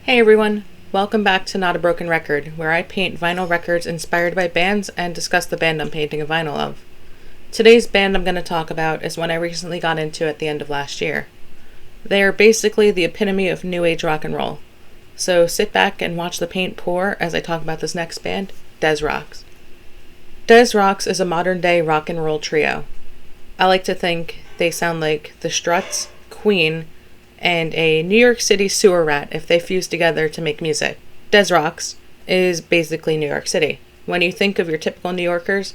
Hey everyone, welcome back to Not a Broken Record, where I paint vinyl records inspired by bands and discuss the band I'm painting a vinyl of. Today's band I'm going to talk about is one I recently got into at the end of last year. They are basically the epitome of new age rock and roll. So sit back and watch the paint pour as I talk about this next band, Rocs. Rocs is a modern day rock and roll trio. I like to think they sound like the Struts, Queen, and a New York City sewer rat if they fused together to make music. Rocs is basically New York City. When you think of your typical New Yorkers,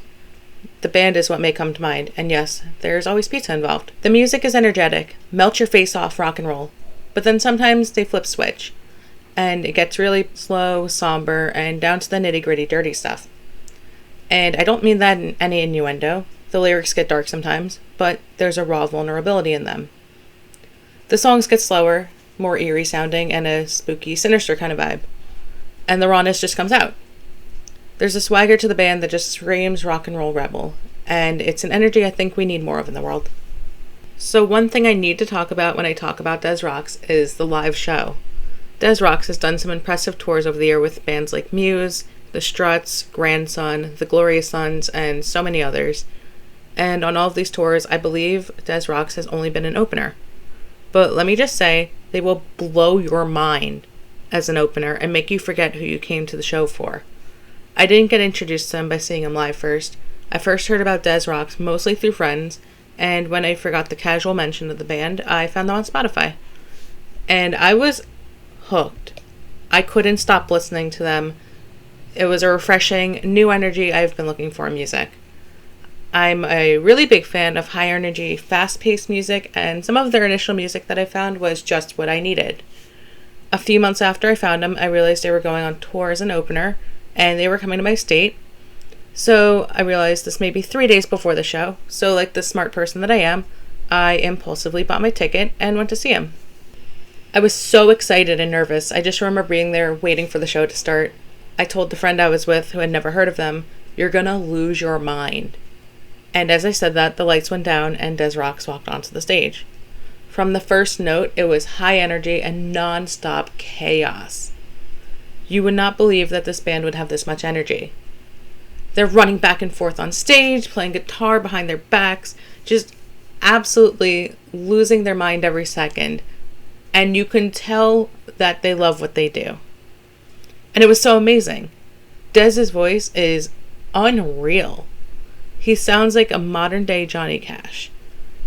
the band is what may come to mind, and yes, there's always pizza involved. The music is energetic, melt your face off rock and roll, but then sometimes they flip switch, and it gets really slow, somber, and down to the nitty-gritty dirty stuff. And I don't mean that in any innuendo. The lyrics get dark sometimes, but there's a raw vulnerability in them. The songs get slower, more eerie sounding, and a spooky, sinister kind of vibe. And the rawness just comes out. There's a swagger to the band that just screams rock and roll rebel, and it's an energy I think we need more of in the world. So one thing I need to talk about when I talk about Rocs is the live show. Rocs has done some impressive tours over the year with bands like Muse, The Struts, Grandson, The Glorious Sons, and so many others. And on all of these tours, I believe Rocs has only been an opener. But let me just say, they will blow your mind as an opener and make you forget who you came to the show for. I didn't get introduced to them by seeing them live first. I first heard about Rocs mostly through friends, and when I forgot the casual mention of the band, I found them on Spotify. And I was hooked. I couldn't stop listening to them. It was a refreshing, new energy I've been looking for in music. I'm a really big fan of high energy, fast-paced music, and some of their initial music that I found was just what I needed. A few months after I found them, I realized they were going on tour as an opener, and they were coming to my state. So I realized this may be 3 days before the show, so like the smart person that I am, I impulsively bought my ticket and went to see them. I was so excited and nervous. I just remember being there waiting for the show to start. I told the friend I was with, who had never heard of them, "You're gonna lose your mind." And as I said that, the lights went down and Rocs walked onto the stage. From the first note, it was high energy and non-stop chaos. You would not believe that this band would have this much energy. They're running back and forth on stage, playing guitar behind their backs, just absolutely losing their mind every second. And you can tell that they love what they do. And it was so amazing. Dez's voice is unreal. He sounds like a modern-day Johnny Cash.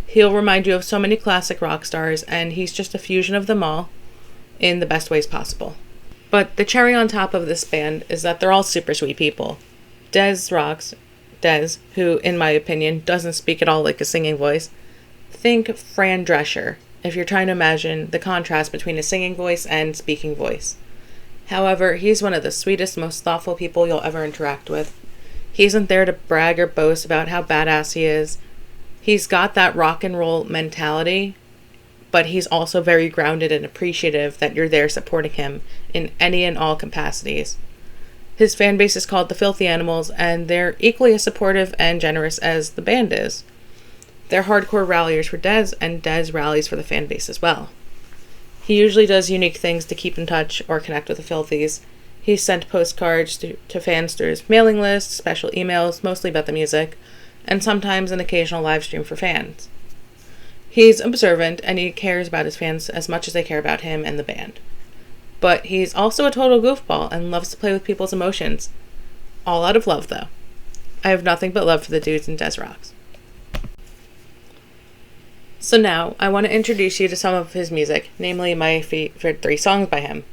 He'll remind you of so many classic rock stars, and he's just a fusion of them all in the best ways possible. But the cherry on top of this band is that they're all super sweet people. Rocs, who, in my opinion, doesn't speak at all like a singing voice. Think Fran Drescher, if you're trying to imagine the contrast between a singing voice and speaking voice. However, he's one of the sweetest, most thoughtful people you'll ever interact with. He isn't there to brag or boast about how badass he is. He's got that rock and roll mentality, but he's also very grounded and appreciative that you're there supporting him in any and all capacities. His fan base is called the Filthy Animals, and they're equally as supportive and generous as the band is. They're hardcore ralliers for and Dez rallies for the fan base as well. He usually does unique things to keep in touch or connect with the Filthies. He's sent postcards to fans through his mailing list, special emails, mostly about the music, and sometimes an occasional live stream for fans. He's observant, and he cares about his fans as much as they care about him and the band. But he's also a total goofball and loves to play with people's emotions. All out of love, though. I have nothing but love for the dudes in Rocs. So now, I want to introduce you to some of his music, namely my favorite 3 songs by him.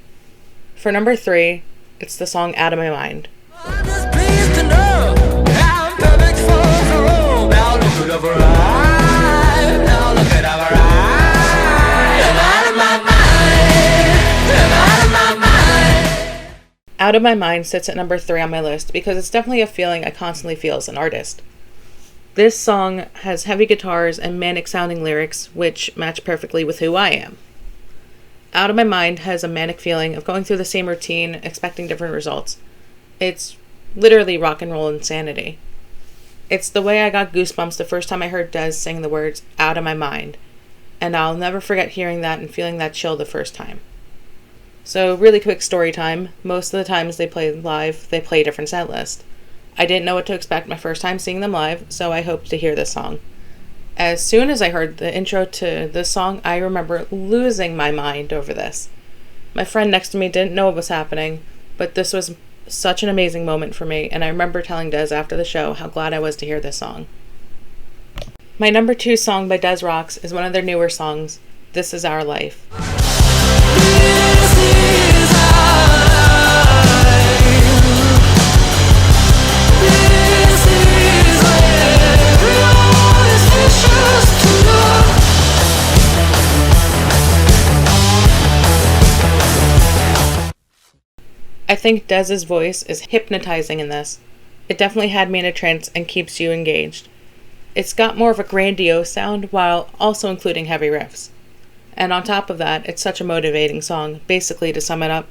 For number 3, it's the song Out of My Mind. I'm just pleased to know I'm perfect for the role. Now look at our eyes. Now look at our eyes. I'm out of my mind. I'm out of my mind. Out of My Mind sits at number 3 on my list because it's definitely a feeling I constantly feel as an artist. This song has heavy guitars and manic-sounding lyrics, which match perfectly with who I am. Out of My Mind has a manic feeling of going through the same routine, expecting different results. It's literally rock and roll insanity. It's the way I got goosebumps the first time I heard Dez sing the words, "Out of My Mind," and I'll never forget hearing that and feeling that chill the first time. So really quick story time. Most of the times they play live, they play a different set list. I didn't know what to expect my first time seeing them live, so I hoped to hear this song. As soon as I heard the intro to this song, I remember losing my mind over this. My friend next to me didn't know what was happening, but this was such an amazing moment for me, and I remember telling Des after the show how glad I was to hear this song. My number 2 song by Des Rocs is one of their newer songs, This Is Our Life. This is our life. This is where everyone is vicious too. I think Dez's voice is hypnotizing in this. It definitely had me in a trance and keeps you engaged. It's got more of a grandiose sound while also including heavy riffs. And on top of that, it's such a motivating song. Basically, to sum it up,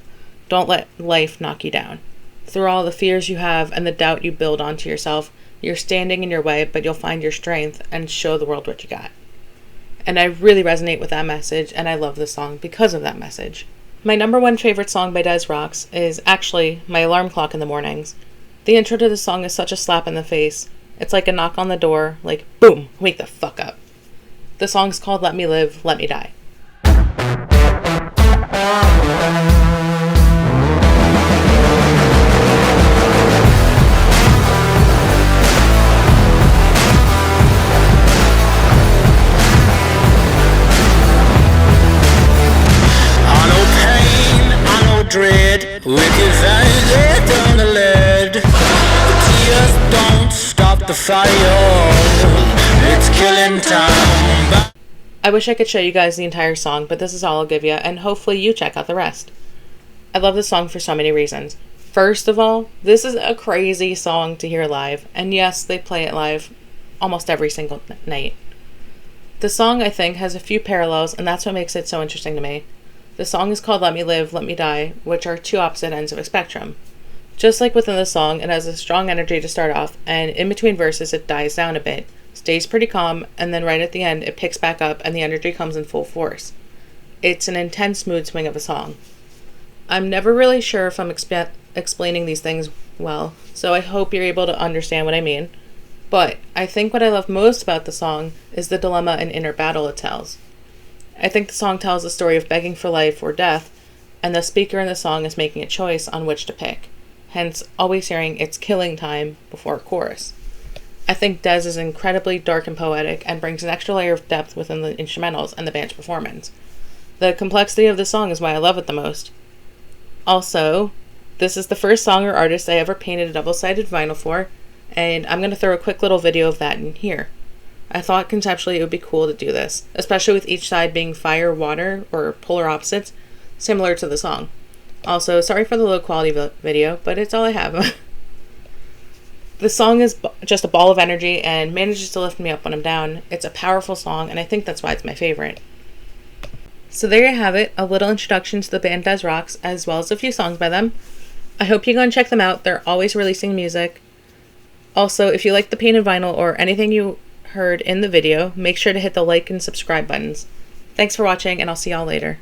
don't let life knock you down. Through all the fears you have and the doubt you build onto yourself, you're standing in your way, but you'll find your strength and show the world what you got. And I really resonate with that message, and I love this song because of that message. My number 1 favorite song by Des Rocs is actually my alarm clock in the mornings. The intro to this song is such a slap in the face. It's like a knock on the door, like, boom, wake the fuck up. The song's called Let Me Live, Let Me Die. Dread, wicked vanity down the lead. The tears don't stop the fire. It's killing time. I wish I could show you guys the entire song, but this is all I'll give you, and hopefully you check out the rest. I love this song for so many reasons. First of all, this is a crazy song to hear live, and yes, they play it live almost every single night. The song, I think, has a few parallels, and that's what makes it so interesting to me. The song is called Let Me Live, Let Me Die, which are two opposite ends of a spectrum. Just like within the song, it has a strong energy to start off, and in between verses it dies down a bit, stays pretty calm, and then right at the end it picks back up and the energy comes in full force. It's an intense mood swing of a song. I'm never really sure if I'm explaining these things well, so I hope you're able to understand what I mean. But I think what I love most about the song is the dilemma and inner battle it tells. I think the song tells the story of begging for life or death, and the speaker in the song is making a choice on which to pick, hence always hearing "it's killing time" before a chorus. I think Des is incredibly dark and poetic and brings an extra layer of depth within the instrumentals and the band's performance. The complexity of the song is why I love it the most. Also, this is the first song or artist I ever painted a double-sided vinyl for, and I'm going to throw a quick little video of that in here. I thought conceptually it would be cool to do this, especially with each side being fire, water, or polar opposites, similar to the song. Also, sorry for the low quality video, but it's all I have. The song is just a ball of energy and manages to lift me up when I'm down. It's a powerful song, and I think that's why it's my favorite. So there you have it, a little introduction to the band Des Rocs, as well as a few songs by them. I hope you go and check them out. They're always releasing music. Also, if you like the painted vinyl or anything you heard in the video, make sure to hit the like and subscribe buttons. Thanks for watching, and I'll see y'all later.